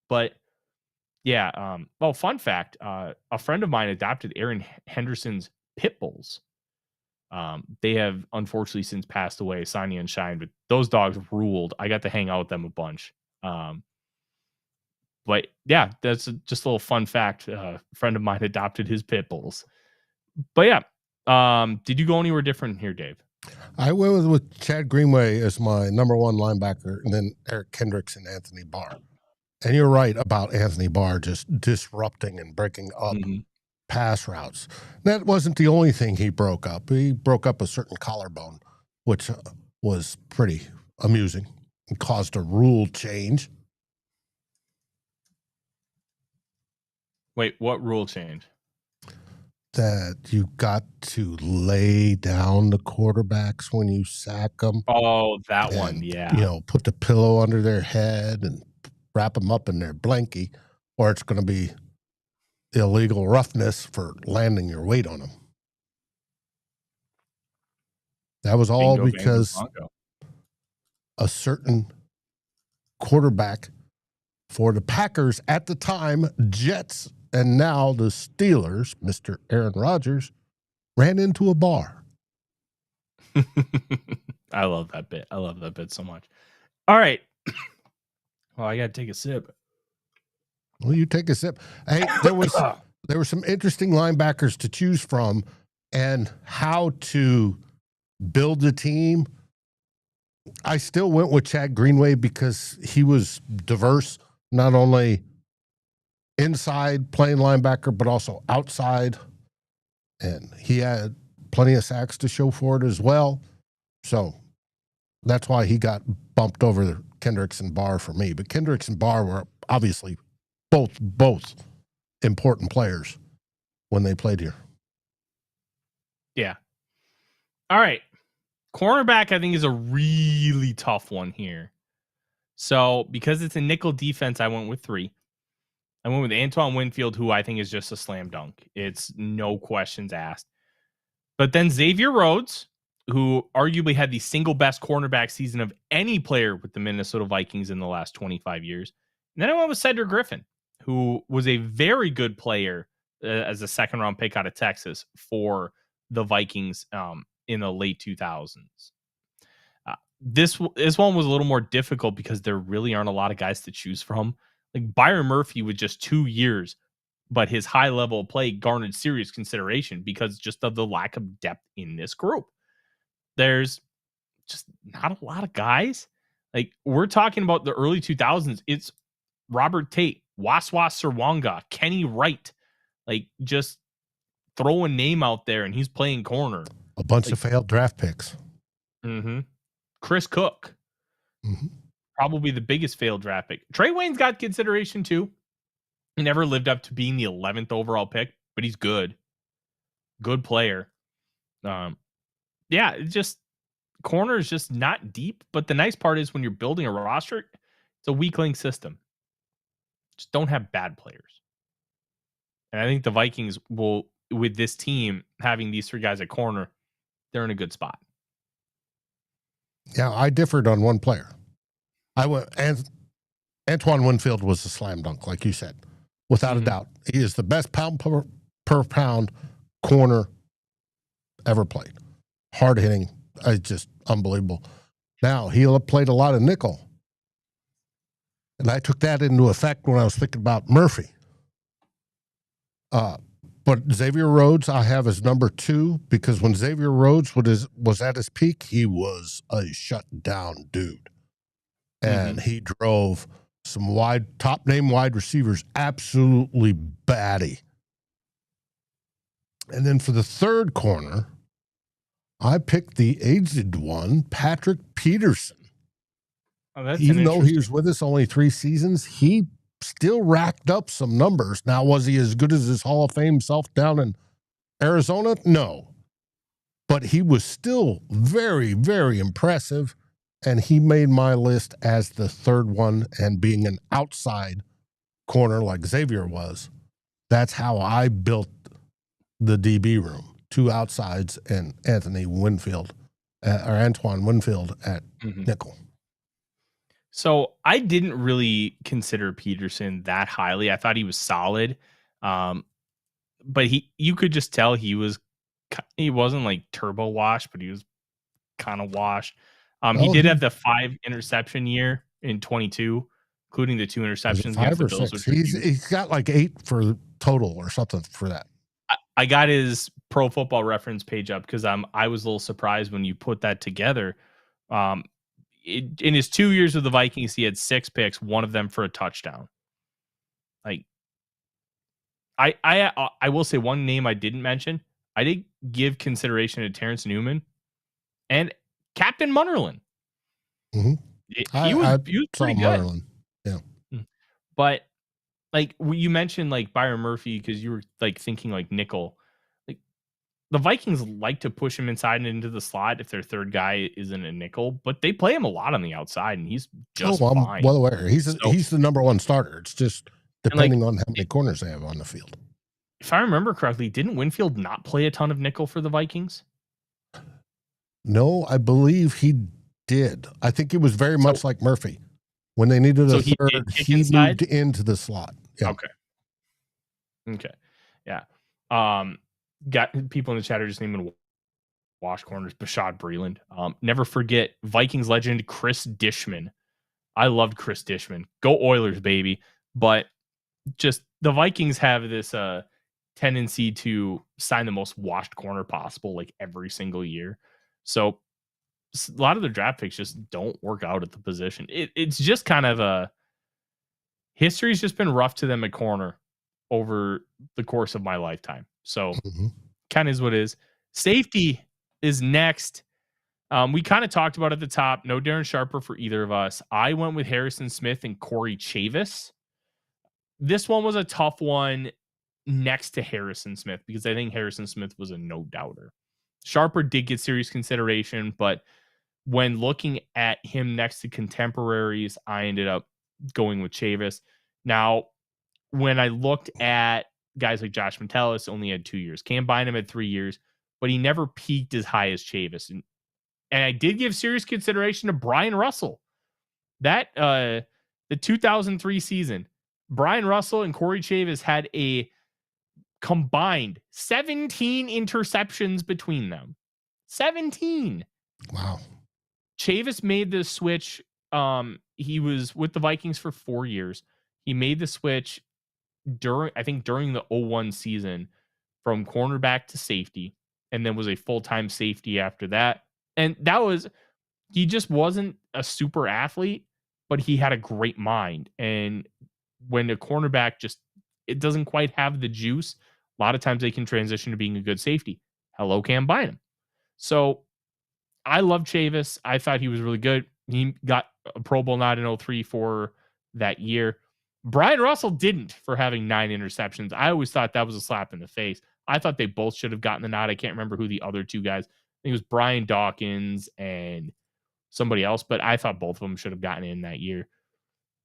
But yeah, fun fact, a friend of mine adopted Aaron Henderson's pit bulls. They have unfortunately since passed away, Sonny and Shine, but those dogs ruled. I got to hang out with them a bunch. But yeah, that's just a little fun fact. A friend of mine adopted his pit bulls. But yeah, did you go anywhere different here, Dave? I went with Chad Greenway as my number 1 linebacker, and then Eric Kendricks and Anthony Barr. And you're right about Anthony Barr just disrupting and breaking up pass routes. That wasn't the only thing he broke up. He broke up a certain collarbone, which was pretty amusing and caused a rule change. Wait, what rule change? That you got to lay down the quarterbacks when you sack them. Oh, that one, yeah. You know, put the pillow under their head and wrap them up in their blankie, or it's going to be illegal roughness for landing your weight on them. That was all because a certain quarterback for the Packers at the time, Jets, and now the Steelers, Mr. Aaron Rodgers, ran into a bar. I love that bit. I love that bit so much. All right. Well, I got to take a sip. Well, you take a sip. Hey, there were some interesting linebackers to choose from, and how to build a team. I still went with Chad Greenway because he was diverse, not only inside playing linebacker, but also outside. And he had plenty of sacks to show for it as well. So that's why he got bumped over Kendricks and Barr for me. But Kendricks and Barr were obviously both important players when they played here. Yeah. All right. Cornerback, I think, is a really tough one here. So because it's a nickel defense, I went with 3. I went with Antoine Winfield, who I think is just a slam dunk. It's no questions asked. But then Xavier Rhodes, who arguably had the single best cornerback season of any player with the Minnesota Vikings in the last 25 years. And then I went with Cedric Griffin, who was a very good player as a second-round pick out of Texas for the Vikings in the late 2000s. This one was a little more difficult because there really aren't a lot of guys to choose from. Like Byron Murphy with just 2 years, but his high level of play garnered serious consideration because just of the lack of depth in this group. There's just not a lot of guys. Like we're talking about the early 2000s. It's Robert Tate, Waswa Sirwanga, Kenny Wright. Like just throw a name out there and he's playing corner. A bunch of failed draft picks. Mm-hmm. Chris Cook. Mm-hmm. Probably the biggest failed draft pick. Trey Wayne's got consideration too. He never lived up to being the 11th overall pick, but he's good. Good player. Yeah, it's just corner is just not deep. But the nice part is when you're building a roster, it's a weak link system. Just don't have bad players. And I think the Vikings will, with this team having these 3 guys at corner, they're in a good spot. Yeah, I differed on one player. Antoine Winfield was a slam dunk, like you said, without a doubt. He is the best pound per pound corner ever played. Hard hitting, just unbelievable. Now he played a lot of nickel, and I took that into effect when I was thinking about Murphy. But Xavier Rhodes, I have as number 2 because when Xavier Rhodes was at his peak, he was a shut-down dude. And he drove some top-name wide receivers absolutely batty. And then for the third corner, I picked the aged one, Patrick Peterson. Oh, even though he was with us only 3 seasons, he still racked up some numbers. Now, was he as good as his Hall of Fame self down in Arizona? No. But he was still very, very impressive, and he made my list as the third one, and being an outside corner like Xavier was, that's how I built the DB room. 2 outsides and Antoine Winfield at nickel. So I didn't really consider Peterson that highly. I thought he was solid. But you could just tell he wasn't like turbo washed, but he was kind of washed. He did have the 5 interception year in 22, including the 2 interceptions. 5 or 6. He's got like 8 for total or something for that. I got his Pro Football Reference page up because I was a little surprised when you put that together. In his 2 years with the Vikings, he had 6 picks, one of them for a touchdown. Like, I will say one name I didn't mention. I did give consideration to Terrence Newman and Captain Munnerlyn. Mm-hmm. He was saw pretty good. Munnerlyn. Yeah. But like you mentioned, like Byron Murphy, because you were like thinking like nickel. Like the Vikings like to push him inside and into the slot if their third guy isn't a nickel, but they play him a lot on the outside, and he's just I'm fine. well aware. He's the number one starter. It's just depending on how many it, corners they have on the field. If I remember correctly, didn't Winfield not play a ton of nickel for the Vikings? No, I believe he did. I think it was very much like Murphy. When they needed a third, he moved into the slot. Yeah. Okay. Yeah. Got people in the chat are just naming wash corners. Bashad Breeland. Never forget Vikings legend Chris Dishman. I loved Chris Dishman. Go Oilers, baby. But just the Vikings have this tendency to sign the most washed corner possible like every single year. So a lot of their draft picks just don't work out at the position. It's just kind of a history's just been rough to them at corner over the course of my lifetime. So kind of is what it is. Safety is next. We kind of talked about at the top. No Darren Sharper for either of us. I went with Harrison Smith and Corey Chavis. This one was a tough one next to Harrison Smith because I think Harrison Smith was a no-doubter. Sharper did get serious consideration, but when looking at him next to contemporaries, I ended up going with Chavis. Now, when I looked at guys like Josh Metellus, only had 2 years. Cam Bynum had 3 years, but he never peaked as high as Chavis. And I did give serious consideration to Brian Russell. That the 2003 season, Brian Russell and Corey Chavis had a combined 17 interceptions between them. 17. Wow. Chavis made the switch. He was with the Vikings for 4 years. He made the switch during the 01 season from cornerback to safety, and then was a full-time safety after that. And he just wasn't a super athlete, but he had a great mind. And when a cornerback it doesn't quite have the juice, a lot of times they can transition to being a good safety. Hello, Cam Bynum. So I love Chavis. I thought he was really good. He got a Pro Bowl nod in 03 for that year. Brian Russell didn't for having 9 interceptions. I always thought that was a slap in the face. I thought they both should have gotten the nod. I can't remember who the other two guys. I think it was Brian Dawkins and somebody else, but I thought both of them should have gotten in that year.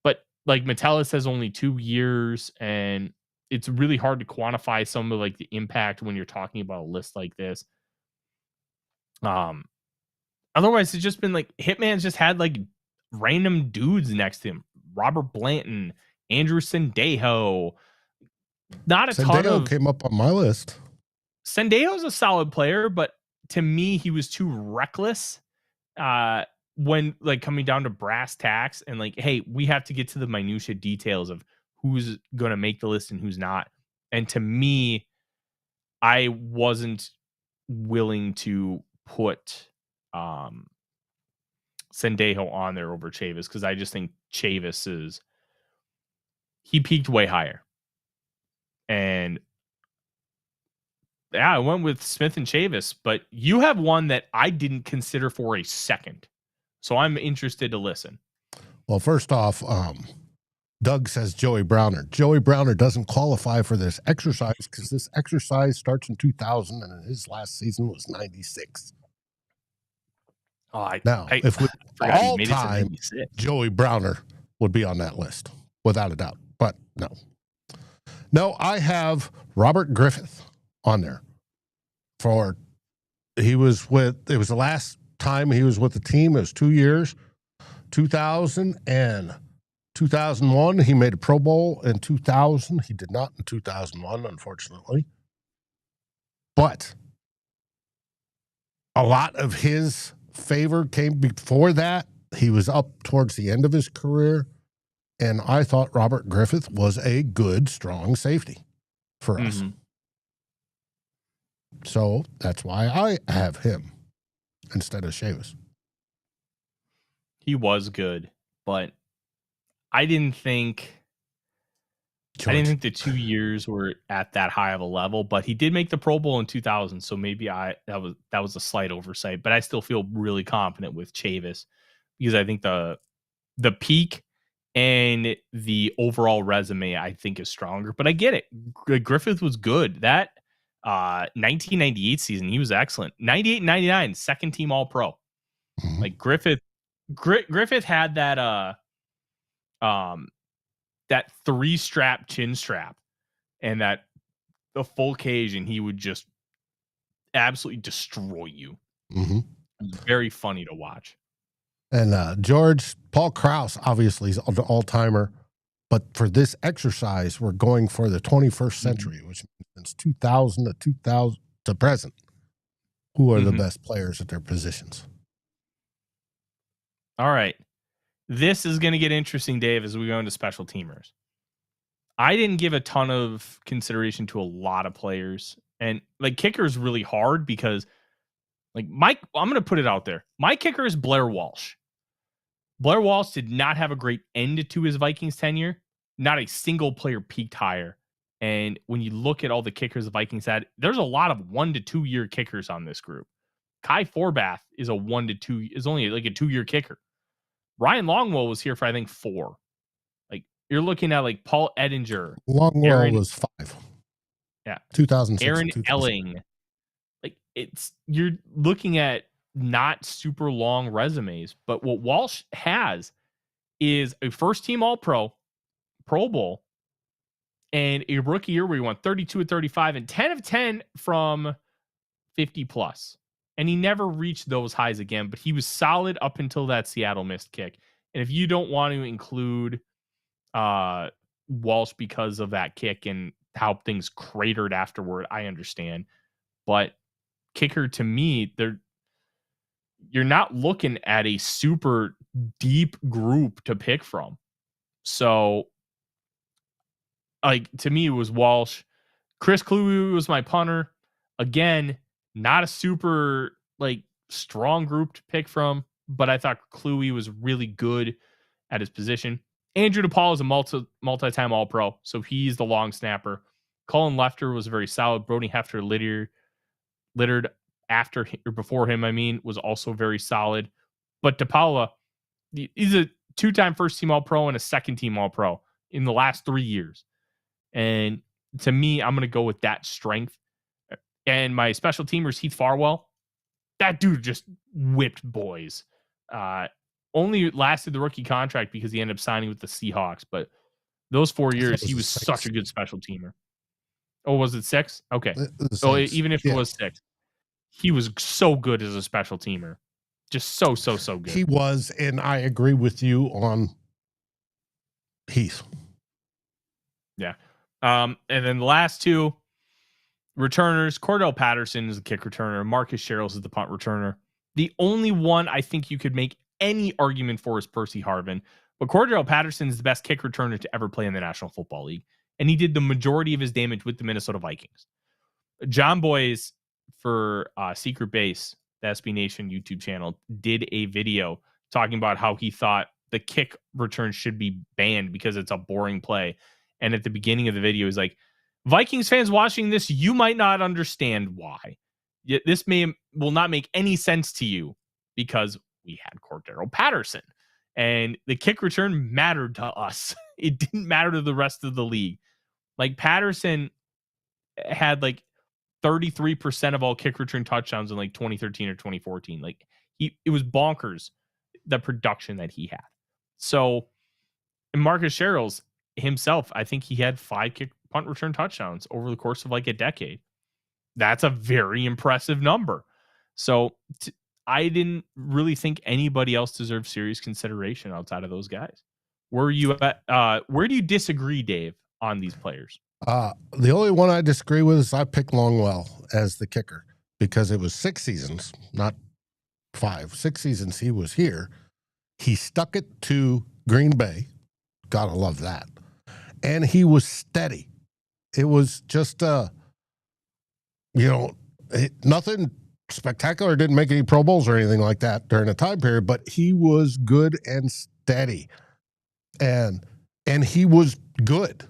But like Metellus has only 2 years, and it's really hard to quantify some of like the impact when you're talking about a list like this. Otherwise, it's just been like Hitman's just had like random dudes next to him. Robert Blanton, Andrew Sendejo. Not a ton of came up on my list. Sendejo's a solid player, but to me, he was too reckless when like coming down to brass tacks and like, hey, we have to get to the minutia details of who's going to make the list and who's not. And to me, I wasn't willing to put Sendejo on there over Chavis because I just think Chavis he peaked way higher. And yeah, I went with Smith and Chavis, but you have one that I didn't consider for a second. So I'm interested to listen. Well, first off, Doug says Joey Browner. Joey Browner doesn't qualify for this exercise because this exercise starts in 2000 and his last season was 96. If we all time, Joey Browner would be on that list without a doubt. But no, I have Robert Griffith on there. It was the last time he was with the team. It was 2 years, 2000 and 2001. He made a Pro Bowl in 2000. He did not in 2001, unfortunately. But a lot of his favor came before that. He was up towards the end of his career, and I thought Robert Griffith was a good, strong safety for us. So that's why I have him instead of Chavis. He was good, but I didn't think I didn't think the 2 years were at that high of a level, but he did make the Pro Bowl in 2000. So maybe that was a slight oversight, but I still feel really confident with Chavis because I think the peak and the overall resume I think is stronger. But I get it. Griffith was good. That 1998 season, he was excellent. 98 and 99, second team All Pro. Mm-hmm. Like Griffith had that that 3-strap chin strap and that the full cage, and he would just absolutely destroy you. Mm-hmm. It was very funny to watch. And Paul Krause obviously is an all-timer, but for this exercise, we're going for the 21st century, which means 2000 to present. Who are the best players at their positions? All right. This is going to get interesting, Dave, as we go into special teamers. I didn't give a ton of consideration to a lot of players. And like kicker is really hard because like I'm going to put it out there. My kicker is Blair Walsh. Blair Walsh did not have a great end to his Vikings tenure. Not a single player peaked higher. And when you look at all the kickers the Vikings had, there's a lot of 1 to 2 year kickers on this group. Kai Forbath is only like a 2-year kicker. Ryan Longwell was here for I think 4. Like you're looking at like Paul Edinger. Longwell was 5. Yeah. 2006. Aaron Elling. Like you're looking at not super long resumes, but what Walsh has is a first team All Pro, Pro Bowl, and a rookie year where he won 32 of 35 and 10 of 10 from 50 plus. And he never reached those highs again, but he was solid up until that Seattle missed kick. And if you don't want to include Walsh because of that kick and how things cratered afterward, I understand. But kicker to me, you're not looking at a super deep group to pick from. So, like, to me, it was Walsh. Chris Kluwe was my punter. Again, not a super, like, strong group to pick from, but I thought Kluwe was really good at his position. Andrew DePaul is a multi-time All-Pro, so he's the long snapper. Colin Lefter was very solid. Brody Hefter littered after or before him, was also very solid. But DePaula, he's a 2-time first-team All-Pro and a second-team All-Pro in the last 3 years. And to me, I'm going to go with that strength. And my special teamers, Heath Farwell, that dude just whipped boys. Only lasted the rookie contract because he ended up signing with the Seahawks. But those 4 years, he was such a good special teamer. Oh, was it 6? Okay. So even if it was 6, he was so good as a special teamer. Just so good. He was, and I agree with you on Heath. Yeah. And then the last 2 returners, Cordell Patterson is the kick returner. Marcus Sherrills is the punt returner. The only one I think you could make any argument for is Percy Harvin. But Cordell Patterson is the best kick returner to ever play in the National Football League. And he did the majority of his damage with the Minnesota Vikings. John Boyes for Secret Base, the SB Nation YouTube channel, did a video talking about how he thought the kick return should be banned because it's a boring play. And at the beginning of the video, he's like, Vikings fans watching this, you might not understand why. Yet this will not make any sense to you because we had Cordell Patterson. And the kick return mattered to us. It didn't matter to the rest of the league. Like Patterson had like 33% of all kick return touchdowns in like 2013 or 2014. Like it was bonkers, the production that he had. So, and Marcus Sherrills himself, I think he had 5 kick punt return touchdowns over the course of like a decade. That's a very impressive number. So I didn't really think anybody else deserved serious consideration outside of those guys. Where do you disagree, Dave, on these players? The only one I disagree with is I picked Longwell as the kicker because it was 6 seasons, not 5. 6 seasons he was here. He stuck it to Green Bay. Gotta love that. And he was steady. It was just, nothing spectacular. Didn't make any Pro Bowls or anything like that during a time period, but he was good and steady. And he was good.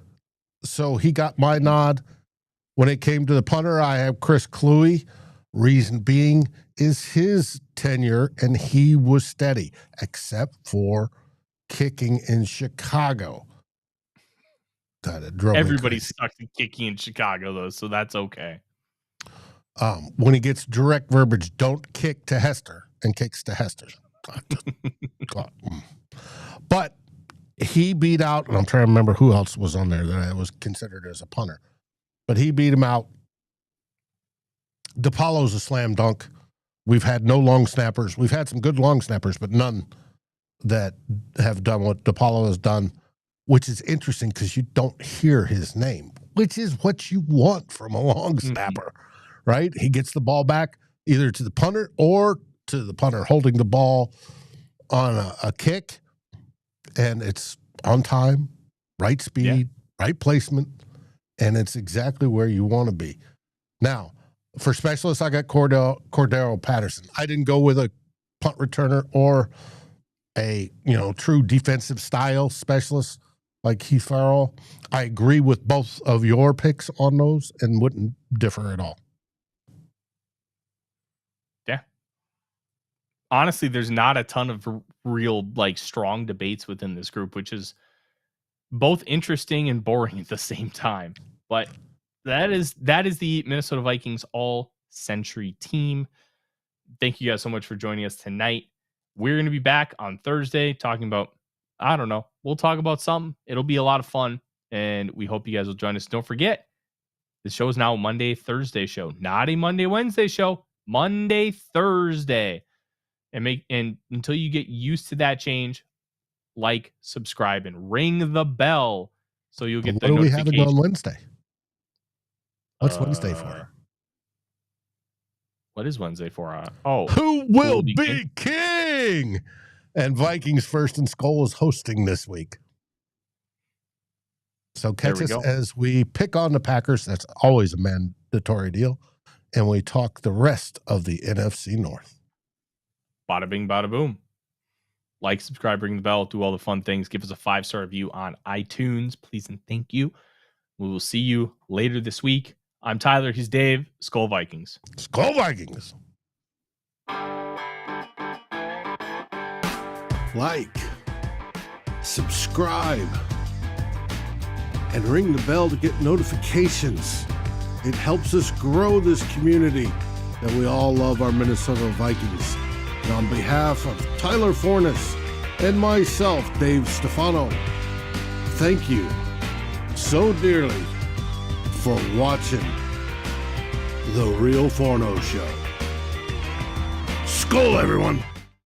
So he got my nod. When it came to the punter, I have Chris Cluey. Reason being is his tenure, and he was steady, except for kicking in Chicago. That drove Everybody's stuck in kicking in Chicago, though, so that's okay. When he gets direct verbiage, don't kick to Hester, and kicks to Hester. But he beat out, and I'm trying to remember who else was on there that was considered as a punter. But he beat him out. DePaulo's a slam dunk. We've had no long snappers. We've had some good long snappers, but none that have done what DePaulo has done, which is interesting because you don't hear his name, which is what you want from a long snapper, right? He gets the ball back either to the punter or to the punter holding the ball on a kick, and it's on time, right speed, right placement, and it's exactly where you want to be. Now, for specialists, I got Cordero Patterson. I didn't go with a punt returner or a true defensive style specialist like Heath Farrell. I agree with both of your picks on those and wouldn't differ at all. Yeah. Honestly, there's not a ton of real strong debates within this group, which is both interesting and boring at the same time. But that is the Minnesota Vikings all-century team. Thank you guys so much for joining us tonight. We're going to be back on Thursday talking about, I don't know, we'll talk about something. It'll be a lot of fun, and we hope you guys will join us. Don't forget, the show is now a Monday, Thursday show, not a Monday, Wednesday show. Monday, Thursday. And until you get used to that change, subscribe, and ring the bell so you'll get the notification. What are we having on Wednesday? What's Wednesday for? What is Wednesday for? Who will be king? And Vikings First and SKOL is hosting this week. So catch us as we pick on the Packers. That's always a mandatory deal. And we talk the rest of the NFC North. Bada bing, bada boom. Like, subscribe, ring the bell, do all the fun things. Give us a 5-star review on iTunes, please and thank you. We will see you later this week. I'm Tyler. He's Dave. SKOL Vikings. SKOL Vikings. Like, subscribe, and ring the bell to get notifications. It helps us grow this community that we all love our Minnesota Vikings. And on behalf of Tyler Forness and myself, Dave Stefano, thank you so dearly for watching The Real Forno Show. SKOL, everyone!